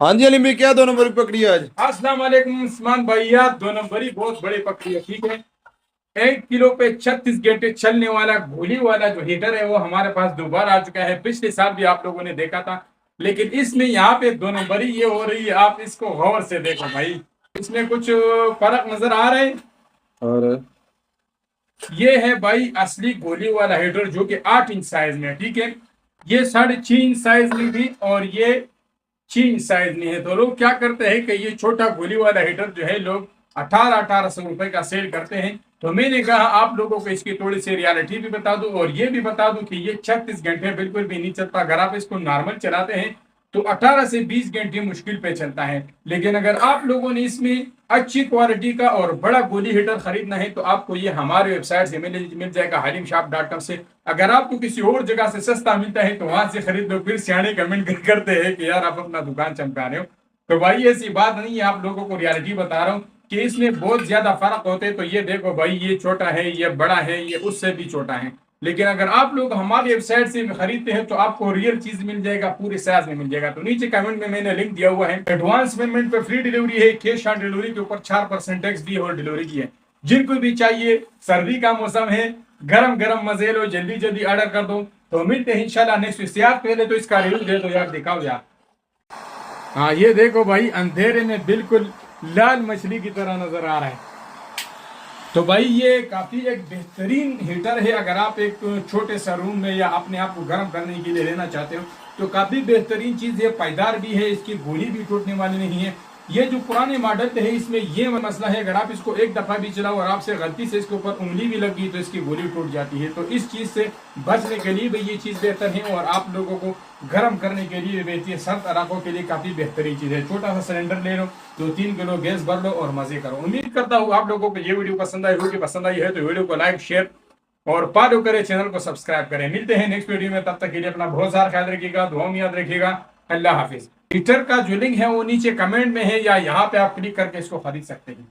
हाँ जी अली भाई, क्या 2 नंबर की पकड़ी है आज? अस्सलाम वालेकुम उस्मान भैया। 2 नंबरी बहुत बड़ी पकड़ी है। ठीक है, 1 किलो पे 36 घंटे चलने वाला गोली वाला जो हीटर है वो हमारे पास दोबारा आ चुका है। पिछले साल भी आप लोगों ने देखा था, लेकिन इसमें यहाँ पे 2 नंबरी ये हो रही है। आप इसको गौर से देखो भाई, इसमें कुछ फर्क नजर आ रहा है। और ये है भाई असली गोली वाला हीटर जो कि 8 इंच साइज में है। ठीक है, ये 6.5 इंच साइज में भी और ये 6 इंच साइज में है। तो लोग क्या करते हैं कि ये छोटा गोली वाला हीटर जो है लोग 1800 रुपए का सेल करते हैं। तो मैंने कहा आप लोगों को इसकी थोड़ी सी रियलिटी भी बता दूं और ये भी बता दूं कि ये 36 घंटे बिल्कुल भी नहीं चलता। अगर आप इसको नॉर्मल चलाते हैं तो 18 से 20 घंटे मुश्किल पे चलता है। लेकिन अगर आप लोगों ने इसमें अच्छी क्वालिटी का और बड़ा गोली हीटर खरीदना है तो आपको ये हमारे वेबसाइट से मिल जाएगा, halimshop.com से। अगर आपको किसी और जगह से सस्ता मिलता है तो वहां से खरीद लो। फिर सियाने कमेंट करते हैं कि यार आप अपना दुकान चमका रहे हो। तो भाई ऐसी बात नहीं है, आप लोगों को रियलिटी बता रहा हूँ कि इसमें बहुत ज्यादा फर्क होते हैं। तो ये देखो भाई, ये छोटा है, ये बड़ा है, ये उससे भी छोटा है। लेकिन अगर आप लोग हमारी वेबसाइट से खरीदते हैं तो आपको रियल चीज मिल जाएगा, पूरे साइज में मिल जाएगा। तो नीचे कमेंट में मैंने लिंक दिया हुआ है। एडवांस पेमेंट पे फ्री डिलीवरी है, कैश ऑन डिलीवरी के ऊपर 4% टैक्स भी और डिलीवरी की है। जिनको भी चाहिए, सर्दी का मौसम है, गरम गरम मजे लो, जल्दी जल्दी ऑर्डर कर दो। तो मिलते हैं इंशाल्लाह नेक्स्ट वीक। यार पहले तो इसका रिव्यू दे दो यार, दिखाओ यार। हाँ ये देखो भाई, अंधेरे में बिल्कुल लाल मछली की तरह नजर आ रहा है। तो भाई ये काफी एक बेहतरीन हीटर है। अगर आप एक छोटे सा रूम में या अपने आप को गर्म करने के लिए लेना चाहते हो तो काफी बेहतरीन चीज है। पायदार भी है, इसकी गोली भी टूटने वाली नहीं है। ये जो पुराने मॉडल है इसमें ये मसला है, अगर आप इसको एक दफा भी चलाओ और आपसे गलती से इसके ऊपर उंगली भी लग गई तो इसकी गोली टूट जाती है। तो इस चीज से बचने के लिए भी ये चीज बेहतर है और आप लोगों को गर्म करने के लिए बेहतर, सर्द इलाकों के लिए काफी बेहतरीन चीज है। छोटा सा सिलेंडर ले लो, 2-3 किलो गैस भर लो और मजे करो। उम्मीद करता हूँ आप लोगों को ये वीडियो पसंद आई होगी। पसंद आई है तो वीडियो को लाइक, शेयर और फॉलो करें, चैनल को सब्सक्राइब करें। मिलते हैं नेक्स्ट वीडियो में, तब तक के लिए अपना बहुत सारा ख्याल रखिएगा, दुआ में याद रखिएगा। अल्लाह हाफिज। ट्विटर का जो लिंक है वो नीचे कमेंट में है या यहाँ पे आप क्लिक करके इसको खरीद सकते हैं।